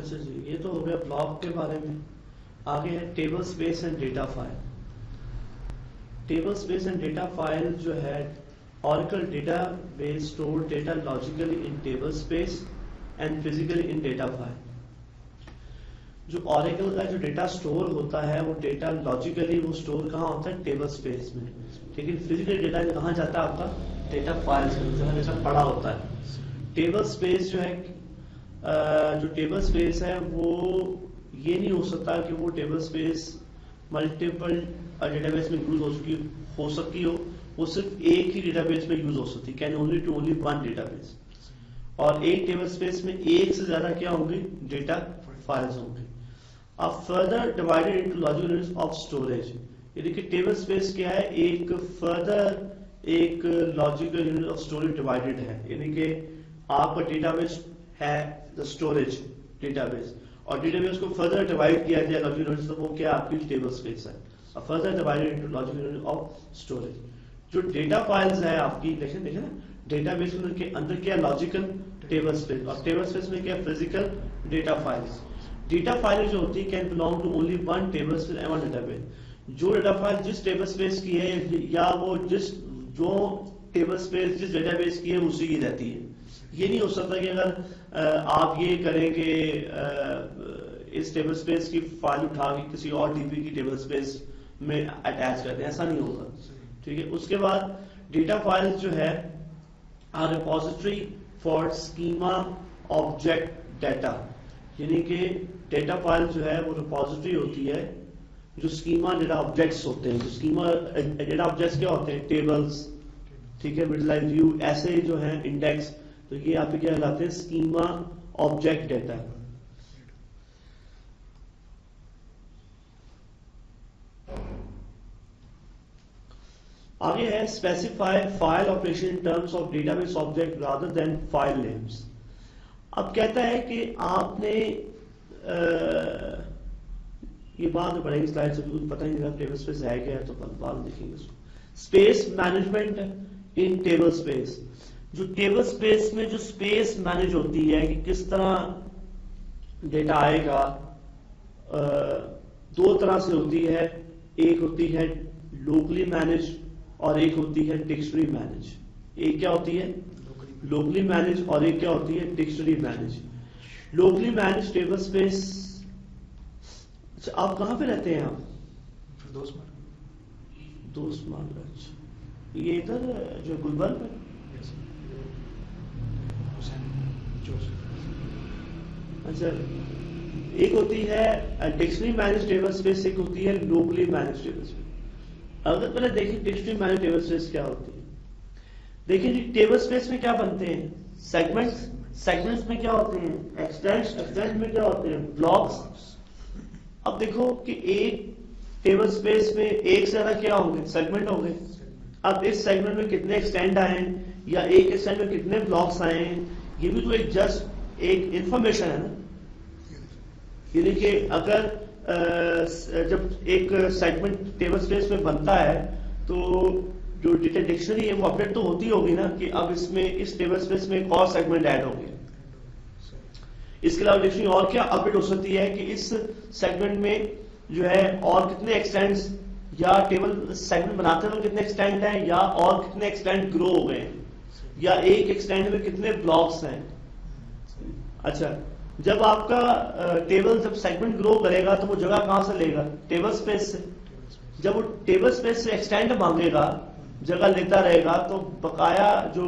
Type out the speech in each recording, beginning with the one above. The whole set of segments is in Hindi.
अच्छा जी, ये तो हो गया ब्लॉक के बारे में। आगे है table space and data file. Table space and data file जो है, Oracle database store data logically in table space and physically in data file। जो Oracle का जो डेटा स्टोर होता है वो डेटा लॉजिकली वो स्टोर कहाँ होता है, टेबल स्पेस में। लेकिन फिजिकली डेटा कहाँ जाता है आपका, डेटा फाइल्स में, जहाँ जैसा पड़ा होता है। टेबल स्पेस जो है, जो टेबल स्पेस है वो ये नहीं हो सकता कि वो टेबल स्पेस मल्टीपल डेटाबेस में यूज हो सकती हो, वो सिर्फ एक ही डेटाबेस में यूज हो सकती है, can only to only one database. और एक टेबल स्पेस में एक से ज्यादा क्या होंगे, डेटा फाइल्स होंगे। अब further divided into logical units of storage. ये देखिए टेबल स्पेस क्या है, एक फर्दर एक logical unit of storage divided है। यानी कि आपका डेटाबेस है द स्टोरेज डेटाबेस, और डेटाबेस को फर्दर डिवाइड किया जाए लॉजिकल यूनिट्स, तो वो क्या आपकी टेबल स्पेस है। अब further divided into logical unit of storage. जो डेटा फाइल्स है आपकी, देखें ना, डेटाबेस के अंदर क्या लॉजिकल टेबल स्पेस, और टेबल स्पेस में क्या physical data files. Data file जो होती है can belong to only one table space and one database. जो डेटा फाइल जिस टेबल स्पेस की है, या वो जो टेबल स्पेस जिस डेटाबेस की है उसी की रहती है। ये नहीं हो सकता कि अगर आप ये करेंगे इस टेबल स्पेस की फाइल उठा के किसी और डीबी की टेबल स्पेस में अटैच कर दें, ऐसा नहीं होगा। ठीक है, उसके बाद डेटा फाइल्स जो है are repository for schema object data. यानी कि डेटा फाइल जो है वो रिपोजिटरी होती है जो स्कीमा डेटा ऑब्जेक्ट्स होते हैं। जो स्कीमा डेटा ऑब्जेक्ट्स क्या होते हैं, टेबल्स, ठीक है, विजुअलाइज व्यू, ऐसे जो है इंडेक्स, तो ये आप क्या कहलाते हैं, स्कीमा ऑब्जेक्ट डाटा। आगे है specify file operation in terms of database object rather than file names. अब कहता है कि आपने ये बाद में पढ़ेंगे स्लाइड से, कुछ पता ही नहीं टेबल स्पेस है क्या है, तो बाद में देखेंगे इसको। स्पेस मैनेजमेंट इन टेबल स्पेस। जो टेबल स्पेस में जो स्पेस मैनेज होती है कि किस तरह डेटा आएगा, दो तरह से होती है। एक होती है लोकली मैनेज और एक होती है डिक्शनरी मैनेज। एक क्या होती है, लोकली मैनेज, और एक क्या होती है, dictionary manage. Locally manage table space. अच्छा, आप कहाँ पे रहते हैं आप? दोस्त मार्ग। अच्छा, ये इधर जो गुलबर्ग में। अच्छा, एक होती है डिक्शनरी मैनेज टेबल स्पेस, एक होती है लोकली मैनेज टेबल स्पेस। अगर पहले देखिए डिक्शनरी मैनेज टेबल स्पेस क्या होती है। देखिए जी, टेबल स्पेस में क्या बनते हैं, सेगमेंट्स, सेगमेंट्स में क्या होते हैं, एक्सटेंट्स, एक्सटेंट्स में क्या होते हैं, ब्लॉक्स। अब देखो कि एक टेबल स्पेस में एक से ज्यादा क्या होंगे, सेगमेंट होंगे। अब इस सेगमेंट में कितने एक्सटेंड आए हैं, या एक एक्सटेंड में कितने ब्लॉक्स आए हैं, ये भी तो एक जस्ट एक इंफॉर्मेशन है ना। यानी कि अगर जब एक सेगमेंट टेबल स्पेस में बनता है तो जो डेटा डिक्शनरी है वो अपडेट तो होती होगी ना, कि अब इसमें इस टेबल स्पेस में एक और सेगमेंट ऐड हो गया। इसके अलावा डिक्शनरी और क्या अपडेट हो सकती है कि इस सेगमेंट में जो है और कितने एक्सटेंड्स, या टेबल सेगमेंट बनाते हुए कितने एक्सटेंड हैं, या और कितने एक्सटेंड ग्रो हो गए, या एक एक्सटेंड में कितने ब्लॉक्स हैं। अच्छा, जब आपका टेबल जब सेगमेंट ग्रो करेगा तो वो जगह कहां से लेगा, टेबल स्पेस से। जब वो टेबल स्पेस से एक्सटेंड मांगेगा, जगह लेता रहेगा, तो बकाया जो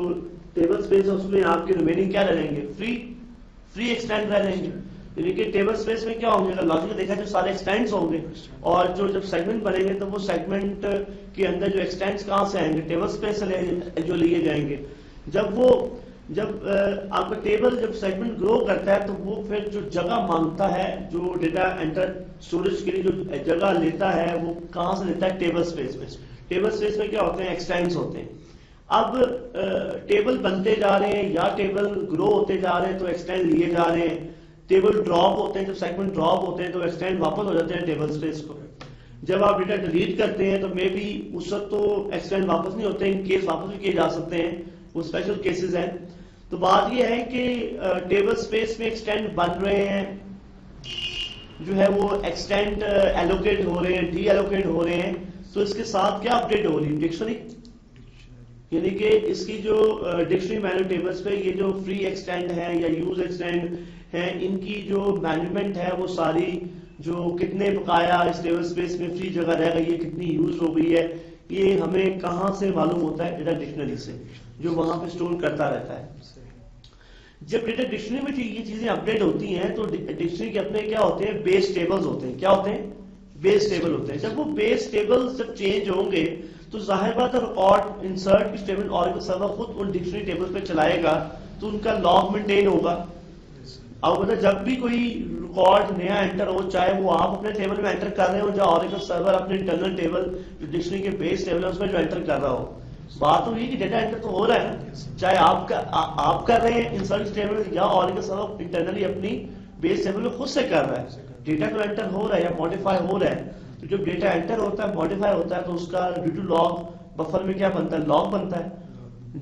टेबल स्पेस है उसमें आपके रिमेनिंग क्या रहेंगे, फ्री एक्सटेंड रहेंगे। यानी कि टेबल स्पेस में क्या होंगे, लॉजिकली देखा तो सारे एक्सटेंड्स होंगे, और जो जब सेगमेंट बनेंगे तो वो सेगमेंट के अंदर जो एक्सटेंड्स कहां से आएंगे, टेबल स्पेस से जो लिए जाएंगे। जब आपका टेबल जब सेगमेंट ग्रो करता है तो वो फिर जो जगह मांगता है, जो डेटा एंटर स्टोरेज के लिए जो जगह लेता है, वो कहां से लेता है, टेबल स्पेस में। टेबल स्पेस में क्या होते हैं, एक्सटेंड्स होते हैं। अब टेबल बनते जा रहे हैं या टेबल ग्रो होते जा रहे हैं तो एक्सटेंड लिए जा रहे हैं। टेबल ड्रॉप होते हैं, जब सेगमेंट ड्रॉप होते हैं तो एक्सटेंड वापस हो जाते हैं टेबल स्पेस को। जब आप डेटा डिलीट करते हैं तो मे बी उस वक्त तो एक्सटेंड वापस नहीं होते, इन केस वापस भी किए जा सकते हैं, वो स्पेशल केसेस हैं। तो बात यह है कि टेबल स्पेस में एक्सटेंड बन रहे हैं जो है वो एक्सटेंड एलोकेट हो रहे हैं, डी एलोकेट हो रहे हैं, तो इसके साथ क्या अपडेट हो रही है? डिक्शनरी, यानी कि इसकी जो डिक्शनरी मैनुअल टेबल्स पे ये जो फ्री एक्सटेंड है या यूज एक्सटेंड है, इनकी जो मैनेजमेंट है वो सारी जो कितने बकाया इस टेबल स्पेस में फ्री जगह रह गई है, कितनी यूज हो गई है, ये हमें कहाँ से मालूम होता है? डेटा डिक्शनरी से, जो वहां पे स्टोर करता रहता है। जब डेटा डिक्शनरी में ये चीजें अपडेट होती हैं तो डिक्शनरी के अपने क्या होते हैं? बेस टेबल्स होते हैं। क्या होते हैं? बेस टेबल होते हैं। जब वो बेस टेबल्स जब चेंज होंगे तो जाहिर बात है रिकॉर्ड इंसर्ट की स्टेटमेंट ऑरेकल सर्वर खुद उन डिक्शनरी टेबल्स पे चलाएगा, तो उनका लॉग मेंटेन होगा। अब मतलब जब भी कोई रिकॉर्ड नया एंटर हो, चाहे वो आप अपने टेबल में एंटर कर रहे हो, या ऑरेकल सर्वर अपने इंटरनल टेबल जो डिक्शनरी के बेस टेबल है उसमें जो एंटर कर रहा हो, बात तो ये कि डेटा एंटर तो हो रहा है ना, चाहे आप कर रहे हैं इंसर्ट स्टेटमेंट या ऑरेकल सर्वर इंटरनली अपनी बेस टेबल में खुद से कर रहा है, डेटा तो एंटर हो रहा है या मॉडिफाई हो रहा है। तो जब डेटा एंटर होता है, मॉडिफाई होता है, तो उसका ड्यू टू लॉग बफर में क्या बनता है? लॉग बनता है।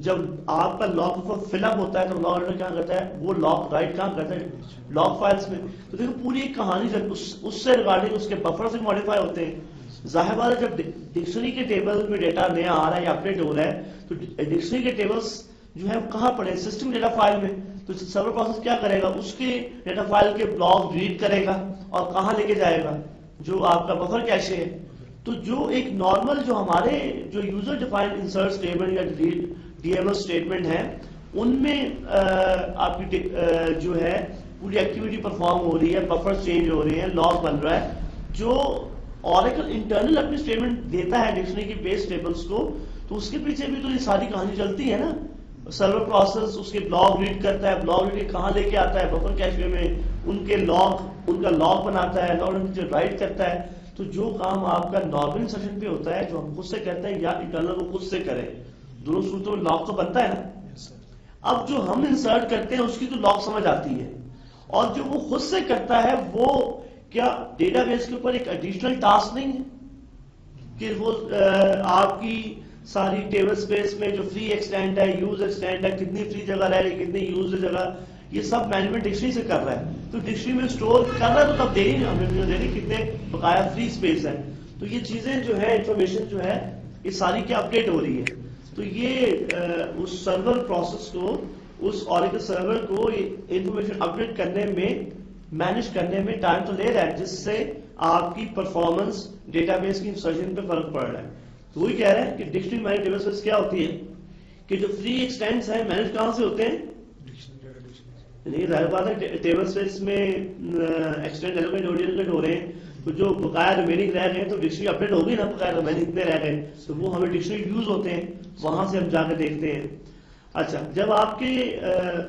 जब आपका लॉग बफर फिलअप होता है तो लॉग क्या करता है? वो लॉग राइट कहाँ करता है? लॉग फाइल्स में। तो देखो पूरी एक कहानी जब उससे रिगार्डिंग उसके बफर से मॉडिफाई होते हैं। जाहिर बात है जब डिक्शनरी के टेबल में डेटा नया आ रहा है या अपडेट हो रहा है, तो डिक्शनरी के टेबल्स जो है कहाँ पड़े? सिस्टम डेटा फाइल में। तो सर्वर प्रोसेस क्या करेगा? उसके डेटा फाइल के ब्लॉक रीड करेगा और कहाँ लेके जाएगा? जो आपका बफर कैशे है। तो जो एक नॉर्मल जो हमारे जो यूजर डिफाइंड इंसर्ट स्टेटमेंट या डीएमएल स्टेटमेंट है, उनमें आपकी जो है पूरी एक्टिविटी परफॉर्म हो रही है, बफर चेंज हो रहे हैं, लॉग बन रहा है। जो ऑरेकल इंटरनल अपनी स्टेटमेंट देता है डिक्शनरी की बेस टेबल्स को, तो उसके पीछे भी तो ये सारी कहानी चलती है ना। सर्वर प्रोसेस उसके ब्लॉग रीड करता है, ब्लॉग रीड कहाँ लेके आता है? बफर कैशे में, उनके लॉग, उनका लॉग बनाता है, लॉग राइट करता है। तो जो काम आपका नॉर्मल सेशन पे होता है, जो हम खुद से करते हैं या इंटरनल को खुद से करें, दोनों सूत्रों में लॉग तो बनता है ना। अब जो हम इंसर्ट करते हैं उसकी तो लॉग समझ आती है, और जो वो खुद से करता है वो क्या डेटाबेस के ऊपर एक एडिशनल टास्क नहीं है कि वो आपकी सारी टेबल स्पेस में जो फ्री एक्सटेंड है, यूज एक्सटेंड है, कितनी फ्री जगह रह रही, कितनी यूज जगह, ये सब मैनेजमेंट डिक्शनरी से कर रहा है। तो डिक्शनरी में स्टोर कर रहा है तो तब दे रही हमें दे रही कितने बकाया फ्री स्पेस है। तो ये चीजें जो है, इंफॉर्मेशन जो है, ये सारी क्या अपडेट हो रही है। तो ये उस सर्वर प्रोसेस को, उस ऑरेकल सर्वर को इंफॉर्मेशन अपडेट करने में, मैनेज करने में टाइम तो ले रहा है, जिससे आपकी परफॉर्मेंस डेटाबेस की इंसर्शन पे फर्क पड़ रहा है। तो वही कह रहा है कि डिक्शनरी मैनेज टेबल स्पेस क्या होती है कि जो फ्री एक्सटेंड्स है मैनेज कहां से होते हैं? नहीं, जाहिर बात है टेबल स्पेस में एक्सटेंड एलोकेट हो रहे हैं, तो जो बकाया रिमेनिंग रह गए तो डिक्शनरी अपडेट होगी ना, बकाया रिमेनिंग इतने रह गए, तो वो हमें डिक्शनरी यूज होते हैं, वहां से हम जाकर देखते हैं। अच्छा, जब आपके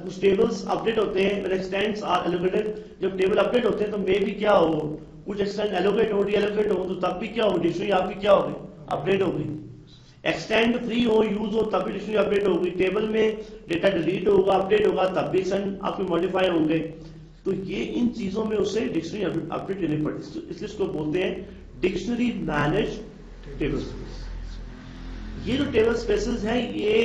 कुछ टेबल्स अपडेट होते हैं, एक्सटेंड्स आर एलोकेटेड, जब टेबल अपडेट होते हैं तो मे भी क्या हो, कुछ एक्सटेंड एलोकेट हो, डी एलोकेट हो, तो तब भी क्या हो, डिक्शनरी आपकी क्या होगी? अपडेट होगी। एक्सटेंड फ्री हो, यूज हो, तब भी डिक्शनरी अपडेट होगी। टेबल में डेटा डिलीट होगा, अपडेट होगा, तब भी एक्सटेंड आपके मॉडिफाई होंगे। तो ये इन चीजों में उसे डिक्शनरी अपडेट लेनी पड़ती है, इसलिए इसको बोलते हैं डिक्शनरी मैनेज टेबल स्पेस। ये जो टेबल स्पेसेस हैं ये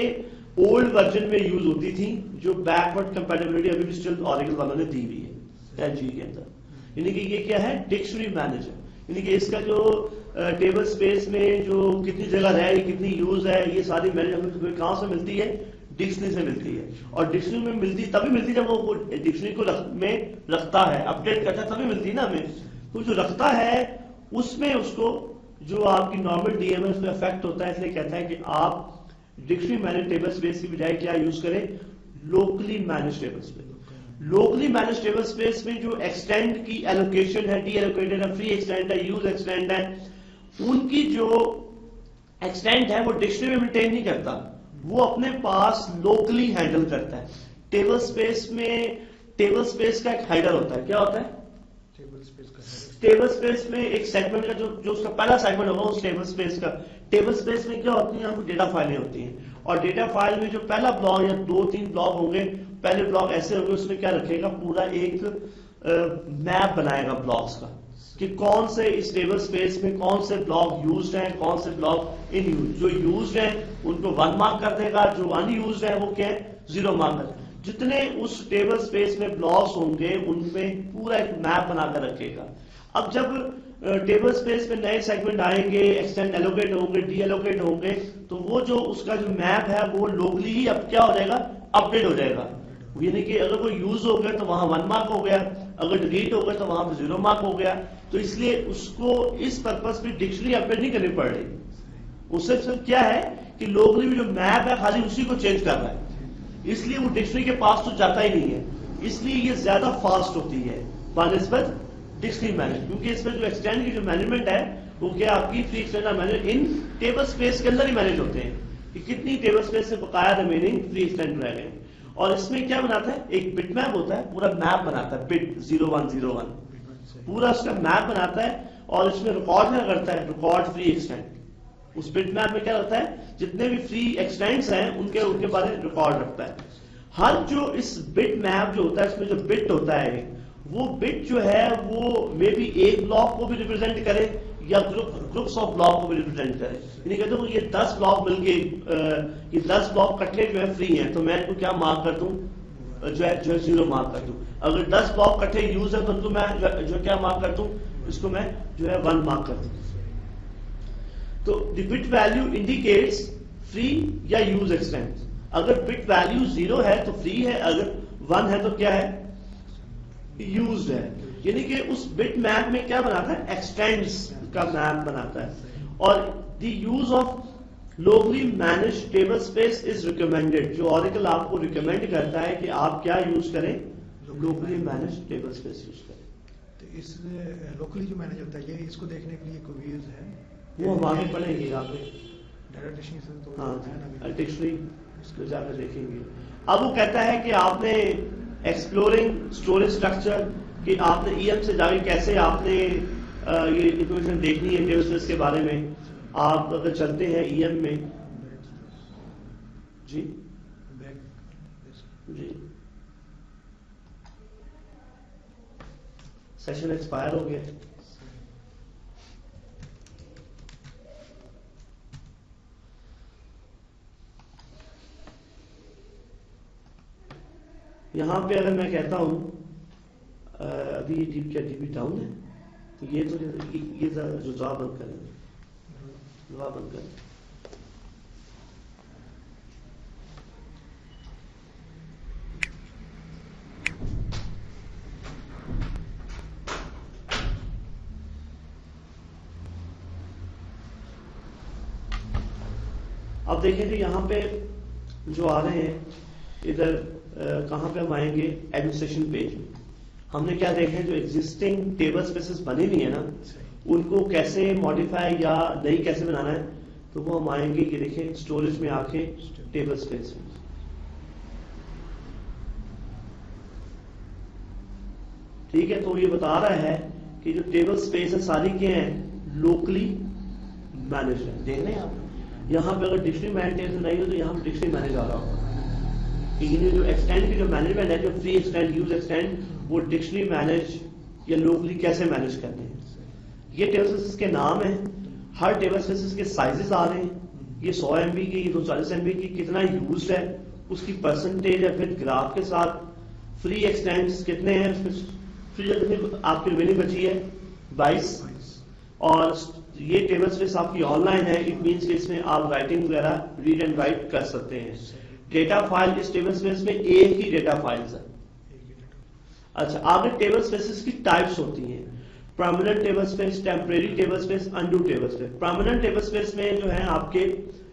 ओल्ड वर्जन में यूज होती थी, जो बैकवर्ड कंपैटिबिलिटी अभी भी स्टिल ऑरेकल वालों ने दी हुई है एनजी के अंदर। यानी कि ये क्या है? Dictionary manager. यानी कि इसका जो टेबल स्पेस में जो कितनी जगह रह रही, कितनी यूज है, ये सारी मैनेज हमें कहां से मिलती है? डिक्शनरी से मिलती है। और डिक्शनरी में मिलती तभी मिलती जब वो डिक्शनरी को में रखता है, अपडेट करता है, तभी मिलती है ना हमें। तो जो रखता है उसमें उसको जो आपकी नॉर्मल डीएमएस में अफेक्ट होता है, इसलिए कहता है कि आप डिक्शनरी मैनेज टेबल स्पेस की बजाय क्या यूज करें? Locally manage table space. Locally manage table space में जो एक्सटेंड की एलोकेशन है, डी एलोकेटेड है, फ्री एक्सटेंड है, यूज एक्सटेंड है, उनकी जो एक्सटेंड है वो डिक्शनरी में मेंटेन नहीं करता, वो अपने पास लोकली हैंडल करता है। टेबल स्पेस में टेबल स्पेस का एक हेडर होता है। क्या होता है? टेबल स्पेस में एक सेगमेंट का जो उसका पहला सेगमेंट होगा उस टेबल स्पेस का। टेबल स्पेस में क्या होती है? आपको डेटा फाइलें होती हैं, और डेटा फाइल में जो पहला ब्लॉक या 2-3 ब्लॉक होंगे, पहले ब्लॉक ऐसे होंगे, उसमें क्या रखेगा? पूरा एक मैप बनाएगा ब्लॉक्स का कि कौन से इस टेबल स्पेस में कौन से ब्लॉक यूज्ड हैं, कौन से ब्लॉक इन यूज। जो यूज्ड हैं उनको 1 मार्क कर देगा, जो अनयूज्ड है वो क्या है? 0 मार्क कर। जितने उस टेबल स्पेस में ब्लॉक्स होंगे उनमें पूरा एक मैप बनाकर रखेगा। अब जब टेबल स्पेस में नए सेगमेंट आएंगे, एक्सटेंड एलोकेट होंगे, डी एलोकेट होंगे, तो वो जो उसका जो मैप है वो लोकली ही अब क्या हो जाएगा, अपडेट हो जाएगा। यानी कि अगर कोई यूज हो गया तो वहां 1 मार्क हो गया, अगर डिलीट हो गया तो वहां पर 0 मार्क हो गया। तो इसलिए उसको इस पर्पस में डिक्शनरी अपडेट नहीं करनी पड़ रही। उससे सिर्फ क्या है कि लोकली जो मैप है खाली उसी को चेंज कर रहा है, इसलिए वो डिक्शनरी के पास तो जाता ही नहीं है। इसलिए ये ज्यादा फास्ट होती है बानिस्बत डिक्शनरी मैनेज, क्योंकि इसमें जो एक्सटेंड की जो मैनेजमेंट है वो क्या आपकी free extend manage in table space के अंदर ही मैनेज होते हैं कि कितनी टेबल स्पेस से बकाया रिमेनिंग फ्री एक्सटेंड रह गए। और इसमें क्या बनाता है, एक बिट मैप होता है, पूरा मैप बनाता है, बिट 0101 पूरा उसका मैप बनाता है। और इसमें रिकॉर्ड क्या करता है, रिकॉर्ड फ्री एक्सटेंड। उस बिट मैप में क्या होता है, जितने भी फ्री एक्सटेंड्स हैं उनके बारे में रिकॉर्ड रखता है। हर जो इस बिट मैप जो होता है इसमें जो बिट होता है वो बिट जो है वो मे बी एक ब्लॉक को भी रिप्रेजेंट करे या ग्रुप्स ऑफ ब्लॉक को भी रिप्रेजेंट करे। यानी कहते हो ये 10 ब्लॉक मिलके ये 10 ब्लॉक कट्टे जो है फ्री हैं, तो मैं इनको क्या मार्क कर दूं, जो है 0 मार्क कर दूं। अगर 10 ब्लॉक कट्टे यूज है तो मैं जो क्या मार्क कर दूं, इसको मैं जो है 1 मार्क कर दूं। तो the bit value indicates free या यूज एक्सटेंड। अगर बिट वैल्यू 0 है तो फ्री है, अगर 1 है तो क्या है, यूज्ड है। यानी कि उस बिट मैप में क्या बनाता है, एक्सटेंड्स का मैप बनाता है। और the use of locally manage table space is recommended. जो ऑरेकल आपको रिकमेंड करता है कि आप क्या यूज करें, locally manage table space use करें। तो इस लोकली जो मैनेज होता है ये इसको देखने के लिए कोई व्यूज है, वो हम आगे पढ़ेंगे यहाँ पे, डायरेक्ट डिक्शनरी से तो हाँ डिक्शनरी इसको जाकर देखेंगे। अब वो कहता है कि आपने एक्सप्लोरिंग स्टोरेज स्ट्रक्चर कि आपने ईएम से जाके कैसे आपने ये इंफॉर्मेशन देखनी है टेबल स्पेस के बारे में। आप अगर चलते हैं ईएम में, जी जी सेशन एक्सपायर हो गया। यहां पे अगर मैं कहता हूं अभी ये क्या डीबी डाउन है, तो ये तो ये जो जॉब बंद करें, जॉब बंद करें। अब देखें कि यहाँ पे जो आ रहे हैं इधर कहाँ पे हम आएंगे, एडमिनिस्ट्रेशन पेज में। हमने क्या देखा, जो एग्जिस्टिंग टेबल स्पेसेस बनी हुई है ना, उनको कैसे मॉडिफाई या नई कैसे बनाना है, तो वो हम आएंगे कि देखें स्टोरेज में आके टेबल स्पेस में। ठीक है, तो ये बता रहा है कि जो टेबल स्पेस है सारी क्या है, लोकली मैनेज है। देख रहे हैं आप, यहाँ पे अगर डिक्शनरी मैनेज नहीं हो तो यहाँ डिक्शनरी मैनेज आ रहा होगा। ये जो एक्सटेंड की जो मैनेजमेंट है, जो फ्री एक्सटेंड, यूज एक्सटेंड, वो डिक्शनरी मैनेज या लोकली कैसे मैनेज करने हैं। ये टेबल स्पेसेस के नाम है, हर टेबल स्पेसेस के साइजेस आ रहे हैं। ये 100 MB की, ये 240 MB की, कितना यूज है उसकी परसेंटेज है, फिर ग्राफ के साथ फ्री एक्सटेंड्स कितने हैं, फ्री आपकी रिमेनिंग बची है 22। और ये टेबल स्पेस आपकी ऑनलाइन है, इट मींस कि इसमें आप राइटिंग वगैरह रीड एंड राइट कर सकते हैं। डेटा फाइल इस टेबल स्पेस में एक ही डेटा फाइल्स है। अच्छा, आगे टेबल स्पेसेस की टाइप्स होती हैं, permanent table space, temporary table space, undo table space. Permanent table space में जो है आपके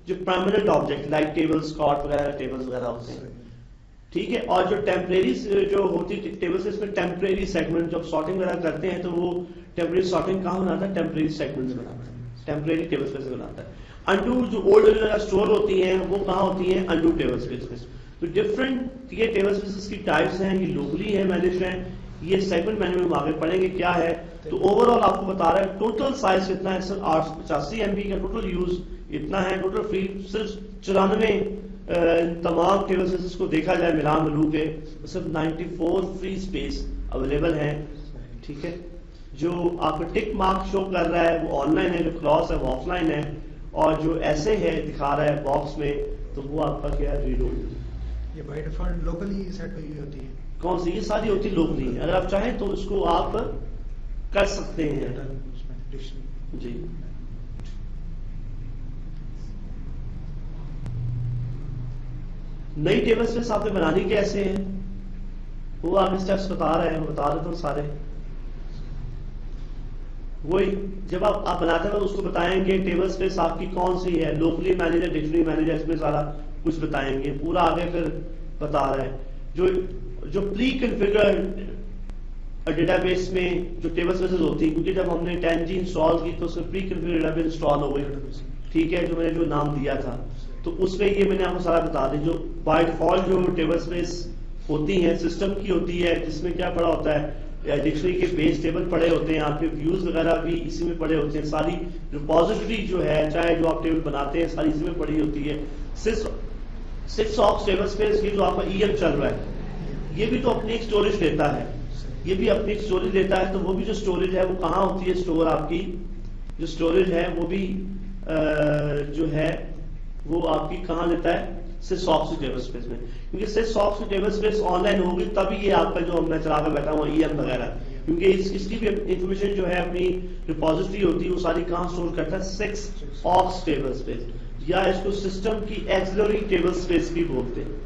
जो परमानेंट ऑब्जेक्ट लाइक टेबल्स, कॉट वगैरह, टेबल्स वगैरह होते हैं, ठीक है। और जो टेम्परेरी जो होती है टेबल स्पेस में, टेम्परेरी सेगमेंट, जब सॉर्टिंग वगैरह करते हैं तो वो टेम्परेरी सॉर्टिंग कहाँ बनाता है, टेम्परेरी सेगमेंट्स बनाता है, टेम्परेरी टेबल स्पेस बनाता है। अनडू जो ओल्ड वगैरह स्टोर होती हैं वो कहाँ होती हैं, अनडू टेबल स्पेस में। तो डिफरेंट ये टेबल स्पेसेस की टाइप्स हैं, ये लोकली है मैनेज हैं, ये सेगमेंट मैनेजमेंट में आगे पढ़ेंगे क्या है। तो ओवरऑल आपको बता रहा है टोटल साइज कितना है, सिर्फ 885 MB का टोटल यूज इतना है, टोटल फ्री सिर्फ 94 तमाम टेबल स्पेसेस को देखा जाए मिला मिलू के सिर्फ 94 फ्री स्पेस अवेलेबल है, ठीक है। जो आपको टिक मार्क शो कर रहा है वो ऑनलाइन है, जो क्रॉस है वो ऑफलाइन है, और जो ऐसे है दिखा रहा है बॉक्स में तो वो आपका क्या है, रीड ओनली। ये बाय डिफॉल्ट लोकली सेट हुई हुई होती है। कौन सी? ये सारी होती लोकली, अगर आप चाहें तो इसको आप कर सकते हैं उसमें डिक्शनरी जी। नई टेबल स्पेस आपने बनानी कैसे है, वो आगे स्टेप्स बता रहे हैं, बता रहे थे सारे। वही जब आप बनाते हैं तो उसको बताएंगे टेबल स्पेस आपकी कौन सी है, लोकली मैनेजर, डिक्शनरी मैनेजर, इसमें सारा कुछ बताएंगे। पूरा आगे फिर बता रहे हैं जो प्री कॉन्फ़िगर्ड डेटाबेस में जो टेबल स्पेसेस होती है, क्योंकि जब हमने 10G इंस्टॉल की तो उसमें प्री कॉन्फ़िगर्ड डेटाबेस इंस्टॉल हो गई, ठीक है, जो मैंने जो नाम दिया था, तो उसमें ये मैंने आपको सारा बता दी। जो बाय डिफॉल्ट जो टेबल स्पेस होती है सिस्टम की होती है, जिसमें क्या पड़ा होता है, डिक्शनरी के बेस टेबल पड़े होते हैं, आपके व्यूज वगैरह भी इसी में पड़े होते हैं, सारी रिपोजिटरी जो है, चाहे जो आप टेबल बनाते हैं, सारी इसी में पड़ी होती है। सिक्स ऑफ टेबल स्पेस ये जो आपका EM चल रहा है, ये भी तो अपनी एक स्टोरेज लेता है, ये भी अपनी एक स्टोरेज लेता है। तो वो भी जो स्टोरेज है वो कहाँ होती है, स्टोर आपकी जो स्टोरेज है वो भी जो है वो आपकी कहाँ लेता है, सिसऑप्स की टेबल स्पेस में, क्योंकि सिसऑप्स की टेबल स्पेस ऑनलाइन होगी तभी ये आपका जो मैं चला कर बैठा हुआ EM वगैरह, क्योंकि इसकी भी इंफॉर्मेशन जो है अपनी रिपोजिटरी होती है, वो सारी कहाँ स्टोर करता है, सिसऑप्स टेबल स्पेस, या इसको सिस्टम की एक्सिलरी टेबल स्पेस भी बोलते हैं।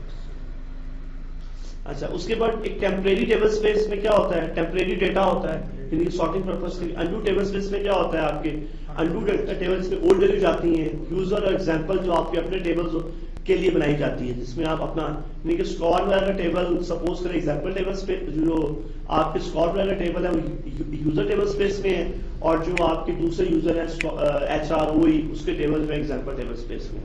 अच्छा, उसके बाद एक टेम्परेरी टेबल स्पेस में क्या होता है, टेम्परेरी डेटा होता है, यानी सॉर्टिंग पर्पस के लिए। अनडू टेबल स्पेस में क्या होता है, आपके अनडू टेबल में ओल्ड वैल्यू जाती हैं, यूजर और एग्जांपल जो आपके अपने टेबल्स के लिए बनाई जाती है, जिसमें आप अपना यानी कि स्कॉर वगैरह का टेबल सपोज करें, एग्जांपल टेबल स्पेस जो आपके स्कॉर वगैरह का टेबल है वो यूजर टेबल स्पेस में है, और जो आपके दूसरे यूजर है HR OE उसके टेबल में एग्जांपल टेबल स्पेस में।